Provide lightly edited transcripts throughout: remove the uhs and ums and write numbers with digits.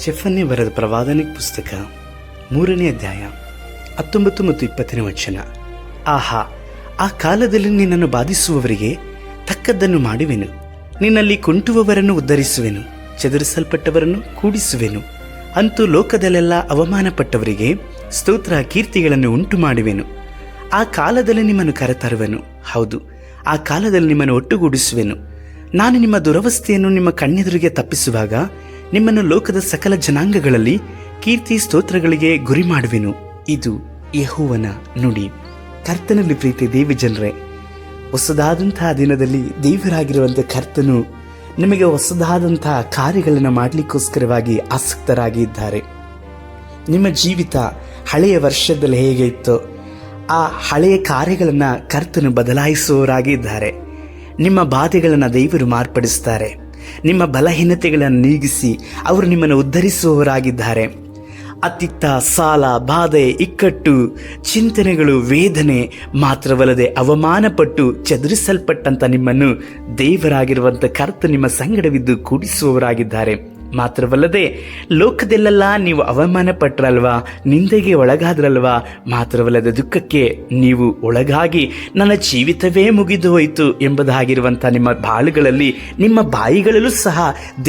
ಚೆಫನ್ನೇ ಬರೆದ ಪ್ರವಾದನೆ ಪುಸ್ತಕ 3ನೇ ಅಧ್ಯಾಯ 19 ಮತ್ತು 20ನೇ ವಚನ. ಆಹಾ, ಆ ಕಾಲದಲ್ಲಿ ನಿನ್ನನ್ನು ಬಾಧಿಸುವವರಿಗೆ ತಕ್ಕದ್ದನ್ನು ಮಾಡುವೆನು, ನಿನ್ನಲ್ಲಿ ಕುಂಟುವವರನ್ನು ಉದ್ಧರಿಸುವೆನು, ಚದುರಿಸಲ್ಪಟ್ಟವರನ್ನು ಕೂಡಿಸುವೆನು. ಅಂತೂ ಲೋಕದಲ್ಲೆಲ್ಲ ಅವಮಾನಪಟ್ಟವರಿಗೆ ಸ್ತೋತ್ರ ಕೀರ್ತಿಗಳನ್ನು ಉಂಟು ಮಾಡುವೆನು. ಆ ಕಾಲದಲ್ಲಿ ನಿಮ್ಮನ್ನು ಕರೆತರುವೆನು, ಹೌದು, ಆ ಕಾಲದಲ್ಲಿ ನಿಮ್ಮನ್ನು ಒಟ್ಟುಗೂಡಿಸುವೆನು. ನಾನು ನಿಮ್ಮ ದುರವಸ್ಥೆಯನ್ನು ನಿಮ್ಮ ಕಣ್ಣೆದುರಿಗೆ ತಪ್ಪಿಸುವಾಗ ನಿಮ್ಮನ್ನು ಲೋಕದ ಸಕಲ ಜನಾಂಗಗಳಲ್ಲಿ ಕೀರ್ತಿ ಸ್ತೋತ್ರಗಳಿಗೆ ಗುರಿ ಮಾಡುವೆನು. ಇದು ಯೆಹೋವನ ನುಡಿ. ಕರ್ತನಲ್ಲಿ ಪ್ರೀತಿ ದೇವಿ ಜನರೇ, ಹೊಸದಾದಂತಹ ದಿನದಲ್ಲಿ ದೇವರಾಗಿರುವಂಥ ಕರ್ತನು ನಿಮಗೆ ಹೊಸದಾದಂತಹ ಕಾರ್ಯಗಳನ್ನು ಮಾಡಲಿಕ್ಕೋಸ್ಕರವಾಗಿ ಆಸಕ್ತರಾಗಿ ಇದ್ದಾರೆ. ನಿಮ್ಮ ಜೀವಿತ ಹಳೆಯ ವರ್ಷದಲ್ಲಿ ಹೇಗೆ ಇತ್ತೋ ಆ ಹಳೆಯ ಕಾರ್ಯಗಳನ್ನು ಕರ್ತನು ಬದಲಾಯಿಸುವವರಾಗಿ ಇದ್ದಾರೆ. ನಿಮ್ಮ ಬಾಧೆಗಳನ್ನು ದೇವರು ಮಾರ್ಪಡಿಸ್ತಾರೆ. ನಿಮ್ಮ ಬಲಹೀನತೆಗಳನ್ನು ನೀಗಿಸಿ ಅವರು ನಿಮ್ಮನ್ನು ಉದ್ಧರಿಸುವವರಾಗಿದ್ದಾರೆ. ಅತ್ತಿತ್ತ ಸಾಲ, ಬಾಧೆ, ಇಕ್ಕಟ್ಟು, ಚಿಂತನೆಗಳು, ವೇದನೆ ಮಾತ್ರವಲ್ಲದೆ ಅವಮಾನಪಟ್ಟು ಚದುರಿಸಲ್ಪಟ್ಟಂತ ನಿಮ್ಮನ್ನು ದೇವರಾಗಿರುವಂಥ ಕರ್ತ ನಿಮ್ಮ ಸಂಗಡವಿದ್ದು ಕೂಡಿಸುವವರಾಗಿದ್ದಾರೆ. ಮಾತ್ರವಲ್ಲದೆ ಲೋಕದಲ್ಲೆಲ್ಲ ನೀವು ಅವಮಾನ ಪಟ್ರಲ್ವಾ, ನಿಂದೆಗೆ ಒಳಗಾದ್ರಲ್ವಾ, ಮಾತ್ರವಲ್ಲದೆ ದುಃಖಕ್ಕೆ ನೀವು ಒಳಗಾಗಿ ನನ್ನ ಜೀವಿತವೇ ಮುಗಿದು ಹೋಯಿತು ಎಂಬುದಾಗಿರುವಂಥ ನಿಮ್ಮ ಬಾಳುಗಳಲ್ಲಿ, ನಿಮ್ಮ ಬಾಯಿಗಳಲ್ಲೂ ಸಹ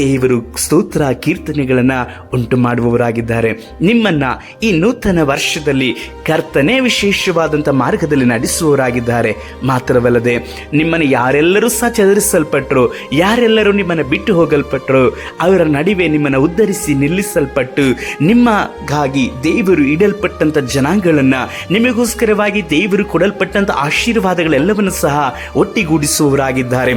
ದೇವರು ಸ್ತೋತ್ರ ಕೀರ್ತನೆಗಳನ್ನು ಉಂಟು ಮಾಡುವವರಾಗಿದ್ದಾರೆ. ನಿಮ್ಮನ್ನ ಈ ನೂತನ ವರ್ಷದಲ್ಲಿ ಕರ್ತನೇ ವಿಶೇಷವಾದಂಥ ಮಾರ್ಗದಲ್ಲಿ ನಡೆಸುವವರಾಗಿದ್ದಾರೆ. ಮಾತ್ರವಲ್ಲದೆ ನಿಮ್ಮನ್ನು ಯಾರೆಲ್ಲರೂ ಸಹ ಚದುರಿಸಲ್ಪಟ್ಟರು, ಯಾರೆಲ್ಲರೂ ನಿಮ್ಮನ್ನು ಬಿಟ್ಟು ಹೋಗಲ್ಪಟ್ಟರು, ಅವರ ನಡುವೆ ನಿಮ್ಮನ್ನು ಉದ್ಧರಿಸಿ ನಿಲ್ಲಿಸಲ್ಪಟ್ಟು ನಿಮಗಾಗಿ ದೇವರು ಇಡಲ್ಪಟ್ಟಂತ ಜನಾಂಗಗಳನ್ನ, ನಿಮಗೋಸ್ಕರವಾಗಿ ದೇವರು ಕೊಡಲ್ಪಟ್ಟಂತ ಆಶೀರ್ವಾದಗಳೆಲ್ಲವನ್ನು ಸಹ ಒಟ್ಟಿಗೂಡಿಸುವವರಾಗಿದ್ದಾರೆ.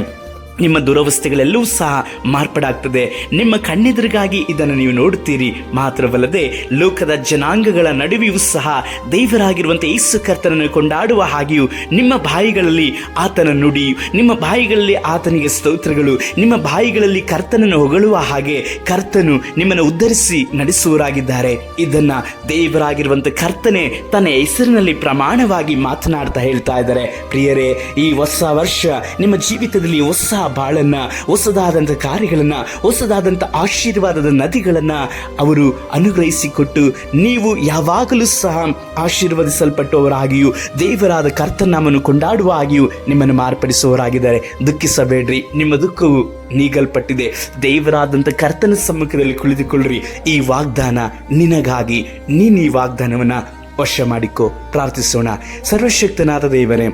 ನಿಮ್ಮ ದುರವಸ್ಥೆಗಳೆಲ್ಲವೂ ಸಹ ಮಾರ್ಪಾಡಾಗ್ತದೆ. ನಿಮ್ಮ ಕಣ್ಣೆದುರಿಗಾಗಿ ಇದನ್ನು ನೀವು ನೋಡುತ್ತೀರಿ. ಮಾತ್ರವಲ್ಲದೆ ಲೋಕದ ಜನಾಂಗಗಳ ನಡುವೆಯೂ ಸಹ ದೇವರಾಗಿರುವಂಥ ಯೇಸು ಕರ್ತನನ್ನು ಕೊಂಡಾಡುವ ಹಾಗೆಯೂ ನಿಮ್ಮ ಬಾಯಿಗಳಲ್ಲಿ ಆತನ ನುಡಿ, ನಿಮ್ಮ ಬಾಯಿಗಳಲ್ಲಿ ಆತನಿಗೆ ಸ್ತೋತ್ರಗಳು, ನಿಮ್ಮ ಬಾಯಿಗಳಲ್ಲಿ ಕರ್ತನನ್ನು ಹೊಗಳುವ ಹಾಗೆ ಕರ್ತನು ನಿಮ್ಮನ್ನು ಉದ್ಧರಿಸಿ ನಡೆಸುವವರಾಗಿದ್ದಾರೆ. ಇದನ್ನ ದೇವರಾಗಿರುವಂಥ ಕರ್ತನೆ ತನ್ನ ಹೆಸರಿನಲ್ಲಿ ಪ್ರಮಾಣವಾಗಿ ಮಾತನಾಡ್ತಾ ಹೇಳ್ತಾ ಇದ್ದಾರೆ. ಪ್ರಿಯರೇ, ಈ ಹೊಸ ವರ್ಷ ನಿಮ್ಮ ಜೀವಿತದಲ್ಲಿ ಹೊಸ ಬಾಳನ್ನ, ಹೊಸದಾದಂಥ ಕಾರ್ಯಗಳನ್ನ, ಹೊಸದಾದಂಥ ಆಶೀರ್ವಾದದ ನದಿಗಳನ್ನ ಅವರು ಅನುಗ್ರಹಿಸಿಕೊಟ್ಟು ನೀವು ಯಾವಾಗಲೂ ಸಹ ಆಶೀರ್ವದಿಸಲ್ಪಟ್ಟವರಾಗಿಯೂ ದೇವರಾದ ಕರ್ತನಾಮನ್ನು ಕೊಂಡಾಡುವ ಹಾಗೆಯೂ ನಿಮ್ಮನ್ನು ಮಾರ್ಪಡಿಸುವವರಾಗಿದ್ದಾರೆ. ದುಃಖಿಸಬೇಡ್ರಿ, ನಿಮ್ಮ ದುಃಖವು ನೀಗಲ್ಪಟ್ಟಿದೆ. ದೇವರಾದಂಥ ಕರ್ತನ ಸಮ್ಮುಖದಲ್ಲಿ ಕುಳಿತುಕೊಳ್ಳ್ರಿ. ಈ ವಾಗ್ದಾನ ನಿನಗಾಗಿ. ನೀನು ಈ ವಾಗ್ದಾನವನ್ನ ವಶ ಮಾಡಿಕೊ. ಪ್ರಾರ್ಥಿಸೋಣ. ಸರ್ವಶಕ್ತನಾದ ದೇವರೇ,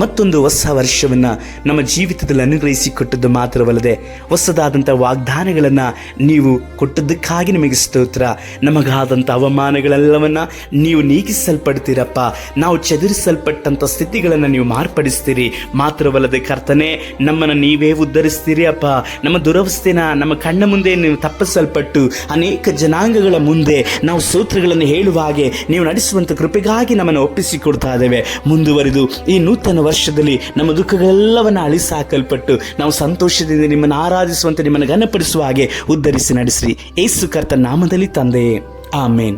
ಮತ್ತೊಂದು ಹೊಸ ವರ್ಷವನ್ನು ನಮ್ಮ ಜೀವಿತದಲ್ಲಿ ಅನುಗ್ರಹಿಸಿಕೊಟ್ಟದ್ದು ಮಾತ್ರವಲ್ಲದೆ ಹೊಸದಾದಂಥ ವಾಗ್ದಾನಗಳನ್ನು ನೀವು ಕೊಟ್ಟದ್ದಕ್ಕಾಗಿ ನಿಮಗೆ ಸ್ತೋತ್ರ. ನಮಗಾದಂಥ ಅವಮಾನಗಳೆಲ್ಲವನ್ನು ನೀವು ನೀಗಿಸಲ್ಪಡ್ತೀರಪ್ಪ. ನಾವು ಚದುರಿಸಲ್ಪಟ್ಟಂಥ ಸ್ಥಿತಿಗಳನ್ನು ನೀವು ಮಾರ್ಪಡಿಸ್ತೀರಿ. ಮಾತ್ರವಲ್ಲದೆ ಕರ್ತನೆ, ನಮ್ಮನ್ನು ನೀವೇ ಉದ್ಧರಿಸ್ತೀರಿ ಅಪ್ಪ. ನಮ್ಮ ದುರವಸ್ಥೆನ ನಮ್ಮ ಕಣ್ಣ ಮುಂದೆ ನೀವು ತಪ್ಪಿಸಲ್ಪಟ್ಟು ಅನೇಕ ಜನಾಂಗಗಳ ಮುಂದೆ ನಾವು ಸ್ತೋತ್ರಗಳನ್ನು ಹೇಳುವ ಹಾಗೆ ನೀವು ನಡೆಸುವಂಥ ಕೃಪೆಗಾಗಿ ನಮ್ಮನ್ನು ಒಪ್ಪಿಸಿಕೊಡ್ತಾ ಇದ್ದೇವೆ. ಮುಂದುವರಿದು ಈ ನೂತನ ವರ್ಷದಲ್ಲಿ ನಮ್ಮ ದುಃಖಗಳೆಲ್ಲವನ್ನು ಅಳಿಸಾಕಲ್ಪಟ್ಟು ನಾವು ಸಂತೋಷದಿಂದ ನಿಮ್ಮನ್ನು ಆರಾಧಿಸುವಂತೆ, ನಿಮ್ಮನ್ನು ಘನಪಡಿಸುವ ಹಾಗೆ ಉದ್ಧರಿಸಿ ನಡೆಸಿರಿ. ಯೇಸು ಕರ್ತನ ನಾಮದಲ್ಲಿ ತಂದೆಯೇ, ಆಮೇನ್.